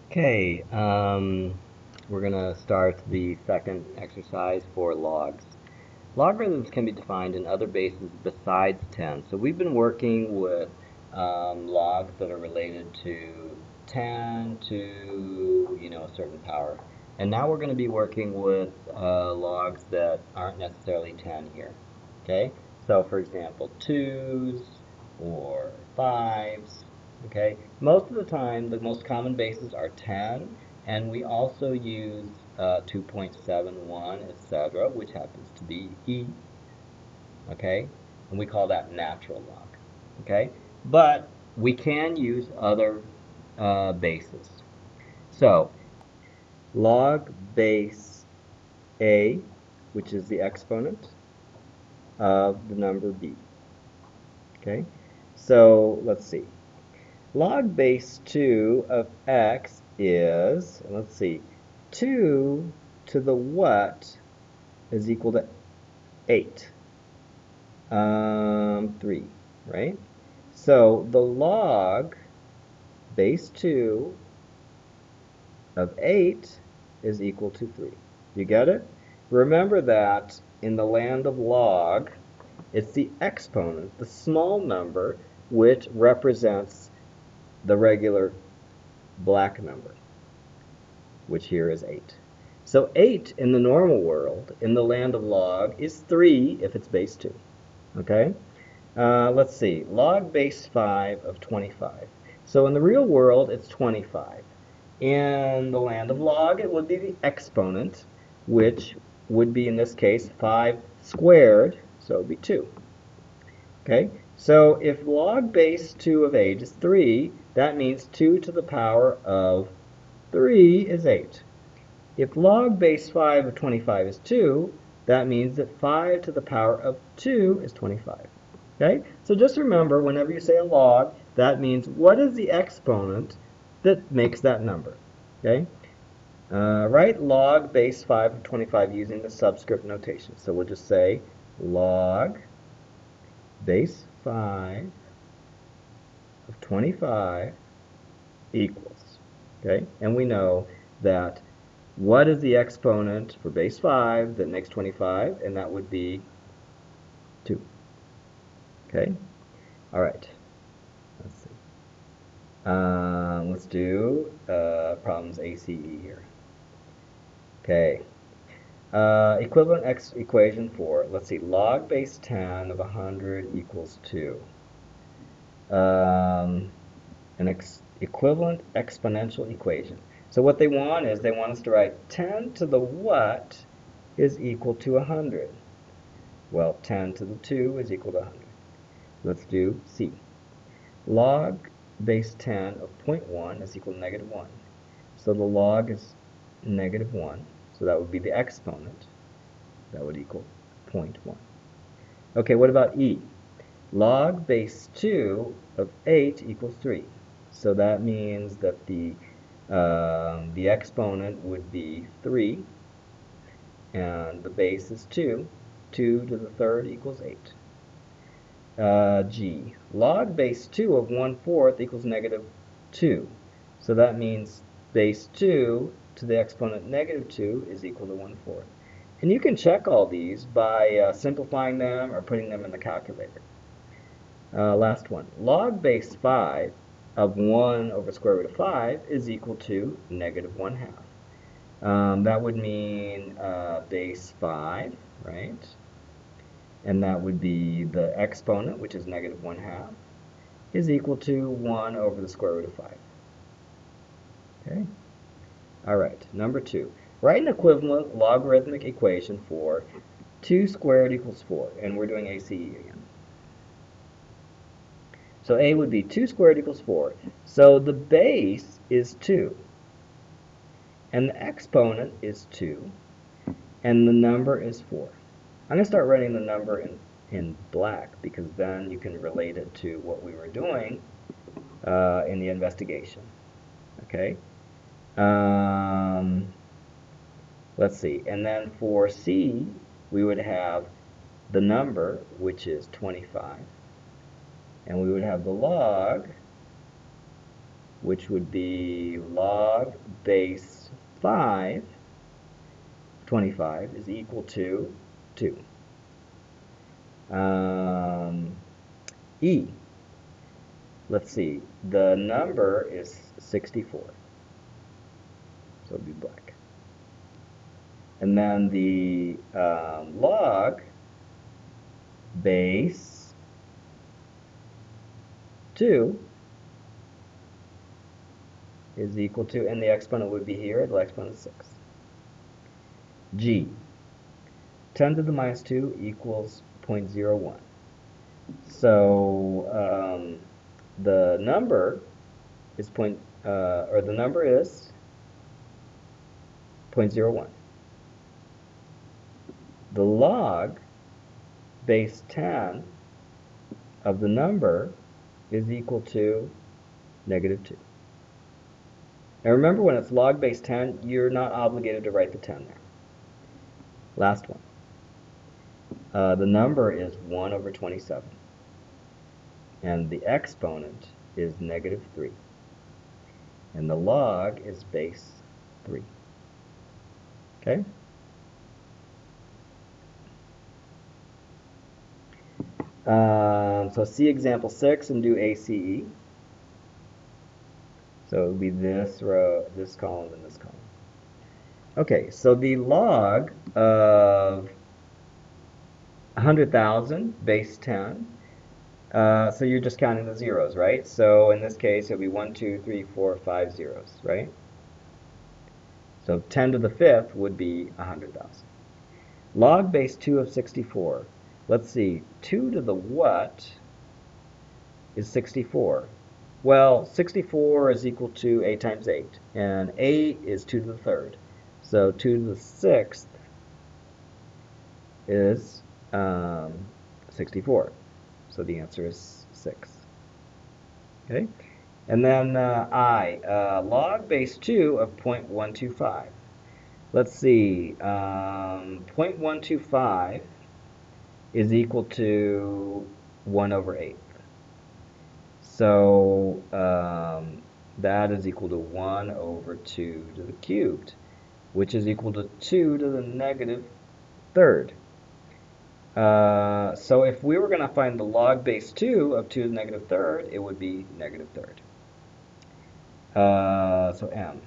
Okay, we're going to start the second exercise for logs. Logarithms can be defined in other bases besides 10. So we've been working with logs that are related to 10 to, a certain power. And now we're going to be working with logs that aren't necessarily 10 here. Okay, so for example, 2s or 5s. Okay, most of the time, the most common bases are 10, and we also use 2.71, etc., which happens to be E, okay? And we call that natural log, okay? But we can use other bases. So, log base A, which is the exponent of the number B, okay? So, let's see. Log base 2 of x is, let's see, 2 to the what is equal to 8. 3, right? So the log base 2 of 8 is equal to 3. You get it? Remember that in the land of log, it's the exponent, the small number, which represents the regular black number, which here is 8. So 8 in the normal world, in the land of log, is 3 if it's base 2. Okay? Let's see. Log base 5 of 25. So in the real world, it's 25. In the land of log, it would be the exponent, which would be, in this case, 5 squared, so it would be 2. Okay? So if log base 2 of 8 is 3, that means 2 to the power of 3 is 8. If log base 5 of 25 is 2, that means that 5 to the power of 2 is 25. Okay? So just remember, whenever you say a log, that means what is the exponent that makes that number? Okay? Write log base 5 of 25 using the subscript notation. So we'll just say log base 5 of 25 equals. Okay? And we know that what is the exponent for base 5 that makes 25? And that would be 2. Okay? All right. Let's see. Let's do problems ACE here. Okay. Equivalent equation for, let's see, log base 10 of 100 equals 2. An equivalent exponential equation. So what they want is they want us to write 10 to the what is equal to 100. Well, 10 to the 2 is equal to 100. Let's do C. Log base 10 of 0.1 is equal to negative 1. So the log is negative 1. So that would be the exponent. That would equal 0.1. Okay, what about E? Log base 2 of 8 equals 3. So that means that the exponent would be 3, and the base is 2. 2 to the third equals 8. G. Log base 2 of 1/4 equals negative 2. So that means base 2 to the exponent negative 2 is equal to 1/4. And you can check all these by simplifying them or putting them in the calculator. Last one. Log base 5 of 1 over square root of 5 is equal to negative 1/2. That would mean base 5, right? And that would be the exponent, which is negative 1/2, is equal to 1 over the square root of 5. Okay? All right, number 2. Write an equivalent logarithmic equation for 2 squared equals 4, and we're doing ACE again. So A would be 2 squared equals 4. So the base is 2, and the exponent is 2, and the number is 4. I'm going to start writing the number in black because then you can relate it to what we were doing in the investigation. Okay? Let's see. And then for C, we would have the number, which is 25. And we would have the log, which would be log base 5, 25, is equal to 2. E, let's see, the number is 64, so it'll be black. And then the log base 2 is equal to, and the exponent would be here, the exponent is 6. G, 10 to the minus 2 equals 0.01. So the number is the number is 0.01. The log base 10 of the number is equal to negative 2. Now remember, when it's log base 10, you're not obligated to write the 10 there. Last one. The number is 1 over 27. And the exponent is negative 3. And the log is base 3. Okay? So see example 6 and do ACE. So it would be this row, this column, and this column. Okay, so the log of 100,000, base 10. So you're just counting the zeros, right? So in this case, it'll be 1, 2, 3, 4, 5 zeros, right? So 10 to the 5th would be 100,000. Log base 2 of 64. Let's see, 2 to the what is 64? Well, 64 is equal to 8 times 8, and 8 is 2 to the 3rd. So 2 to the 6th is 64. So the answer is 6. Okay? And then log base 2 of 0.125. Let's see, 0.125 is equal to 1 over 8. So that is equal to 1 over 2 to the cubed, which is equal to 2 to the negative 3rd. So if we were going to find the log base 2 of 2 to the negative 3rd, it would be negative 3rd. So M.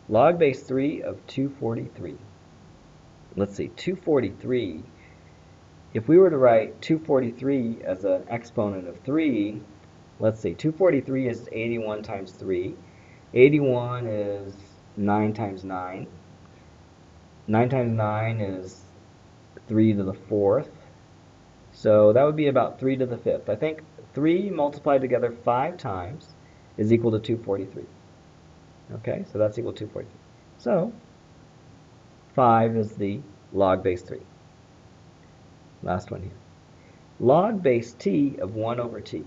Log base 3 of 243. Let's see, 243. If we were to write 243 as an exponent of 3, let's see, 243 is 81 times 3. 81 is 9 times 9. 9 times 9 is 3 to the 4th. So that would be about 3 to the 5th. I think 3 multiplied together 5 times is equal to 243. Okay, so that's equal to 243. So 5 is the log base 3. Last one here. Log base t of 1 over t.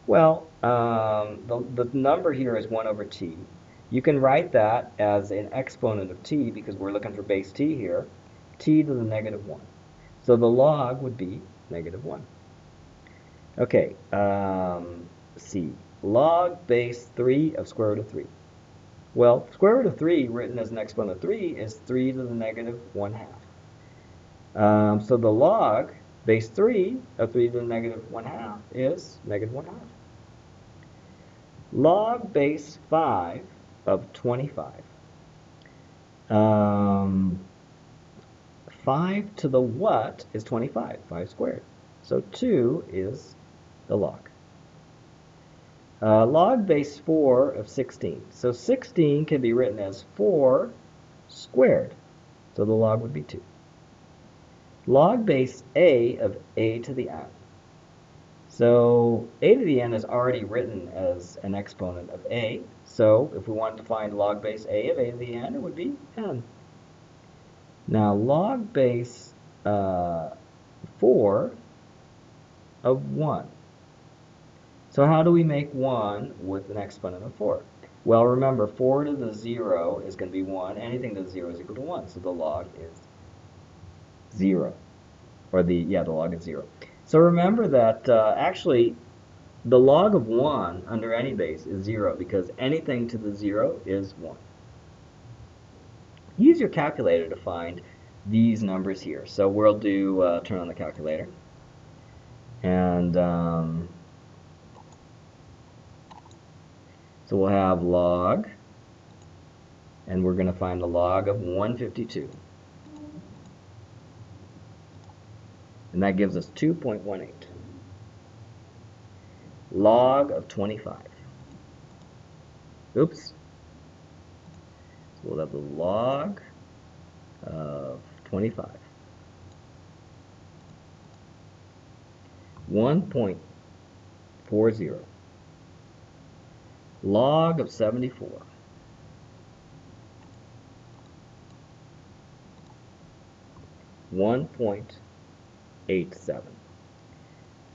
Well, the number here is 1 over t. You can write that as an exponent of t because we're looking for base t here. T to the negative 1. So the log would be negative 1. Okay, C. Log base 3 of square root of 3. Well, square root of 3 written as an exponent of 3 is 3 to the negative 1/2. So the log base 3 of 3 to the negative 1/2 is negative 1/2. Log base 5 of 25. 5 to the what is 25? 5 squared. So 2 is the log. Log base 4 of 16. So 16 can be written as 4 squared. So the log would be 2. Log base a of a to the n. So a to the n is already written as an exponent of a. So if we wanted to find log base a of a to the n, it would be n. Now log base 4 of 1. So how do we make 1 with an exponent of 4? Well, remember, 4 to the 0 is going to be 1. Anything to the 0 is equal to 1. So the log is 0. Or the log is 0. So remember that actually The log of 1 under any base is 0 because anything to the 0 is 1. Use your calculator to find these numbers here. So we'll do, turn on the calculator. And so we'll have log, and we're going to find the log of 152. And that gives us 2.18. Log of 25. Oops. So we'll have the log of 25. 1.40. Log of 74. 1.87.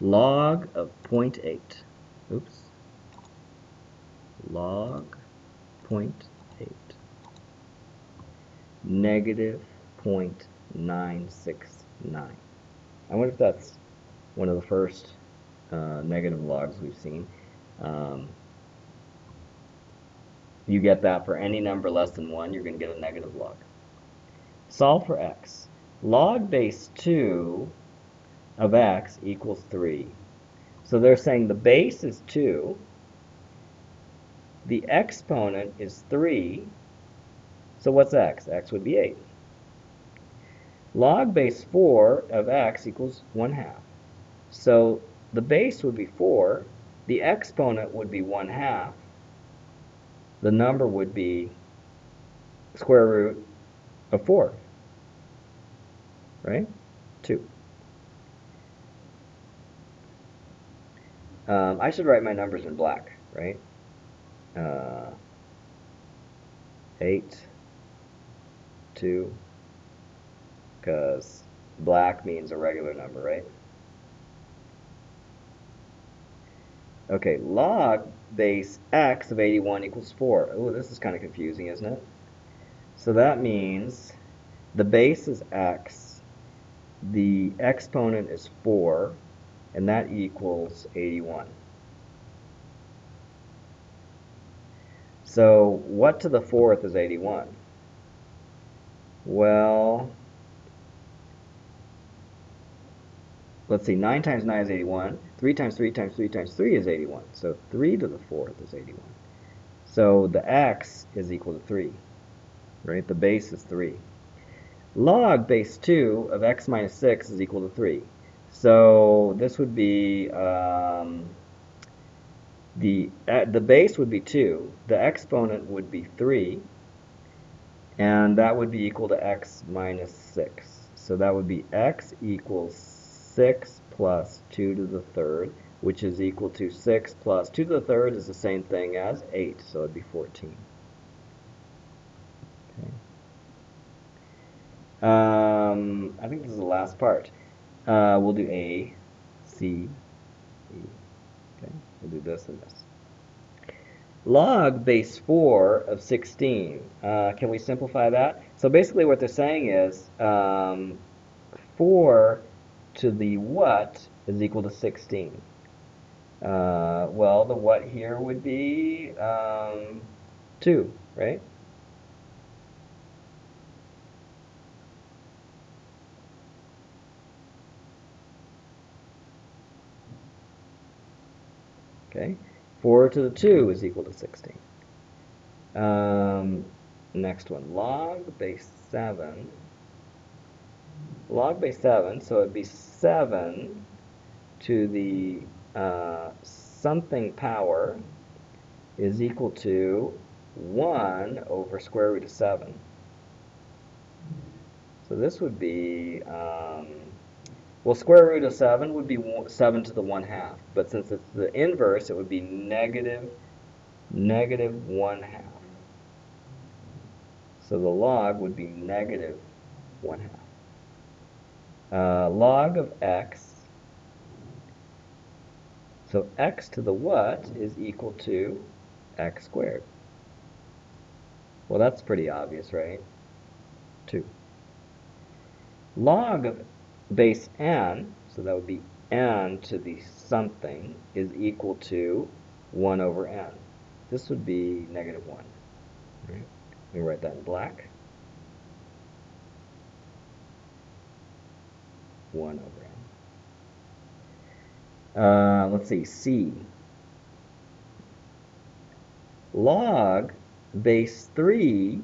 Log of 0.8. Oops. Log 0.8. Negative 0.969. I wonder if that's one of the first negative logs we've seen. You get that for any number less than 1, you're going to get a negative log. Solve for x. Log base 2 of x equals 3. So they're saying the base is 2, the exponent is 3, so what's x? X would be 8. Log base 4 of x equals 1/2. So the base would be 4, the exponent would be 1/2, the number would be square root of 4, right? 2. I should write my numbers in black, right? 8, 2, because black means a regular number, right? Okay, log base x of 81 equals 4. Oh, this is kind of confusing, isn't it? So that means the base is x, the exponent is 4, and that equals 81. So what to the 4th is 81? Well, let's see, 9 times 9 is 81. 3 times 3 times 3 times 3 is 81. So 3 to the 4th is 81. So the x is equal to 3, right? The base is 3. Log base 2 of x minus 6 is equal to 3. So this would be, the base would be 2, the exponent would be 3, and that would be equal to x minus 6. So that would be x equals 6 plus 2 to the 3rd, which is equal to 6 plus 2 to the 3rd is the same thing as 8, so it'd be 14. Okay. I think this is the last part. We'll do A, C, E. Okay, we'll do this and this. Log base 4 of 16. Can we simplify that? So basically what they're saying is 4 to the what is equal to 16. Well, the what here would be 2, right? Okay, 4 to the 2 is equal to 16. Next one, log base 7. Log base 7, so it'd be 7 to the something power is equal to 1 over square root of 7. So this would be, well, square root of 7 would be 7 to the 1/2. But since it's the inverse, it would be negative 1/2. So the log would be negative 1/2. Log of x. So x to the what is equal to x squared. Well, that's pretty obvious, right? 2. Log of base n, so that would be n to the something is equal to 1 over n. This would be negative 1. Right? Let me write that in black. 1 over n. Let's see, C. Log base 3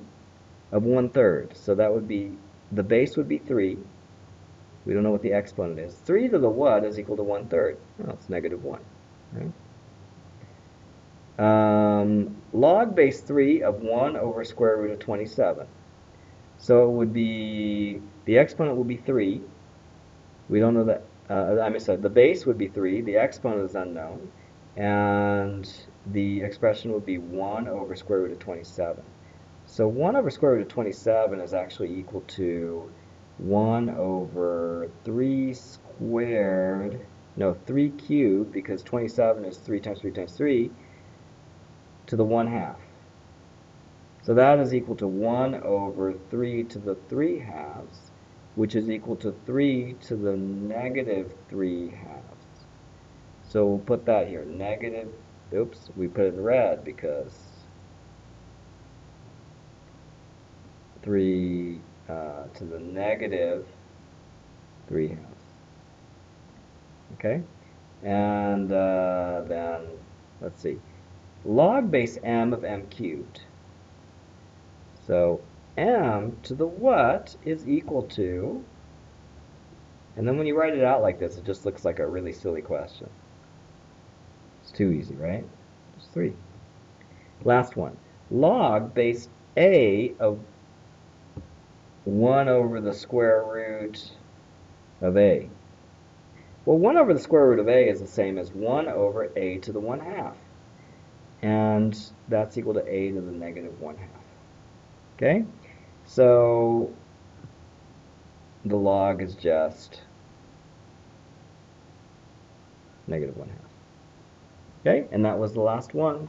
of 1/3. So that would be, the base would be 3. We don't know what the exponent is. 3 to the what is equal to 1/3? Well, it's negative 1. Right? Log base 3 of 1 over square root of 27. So it would be, the exponent would be 3. We don't know that, I'm sorry, the base would be 3, the exponent is unknown, and the expression would be 1 over square root of 27. So 1 over square root of 27 is actually equal to 1 over 3 squared, no, 3 cubed, because 27 is 3 times 3 times 3, to the 1/2. So that is equal to 1 over 3 to the 3/2, which is equal to 3 to the negative 3/2. So we'll put that here, negative, oops, we put it in red because 3 to the negative 3/2. Okay? And then, let's see, log base m of m cubed. So m to the what is equal to, and then when you write it out like this, it just looks like a really silly question. It's too easy, right? Just 3. Last one. Log base a of 1 over the square root of a. Well, 1 over the square root of a is the same as 1 over a to the 1/2. And that's equal to a to the negative 1/2. Okay? So the log is just negative 1/2. Okay? And that was the last one.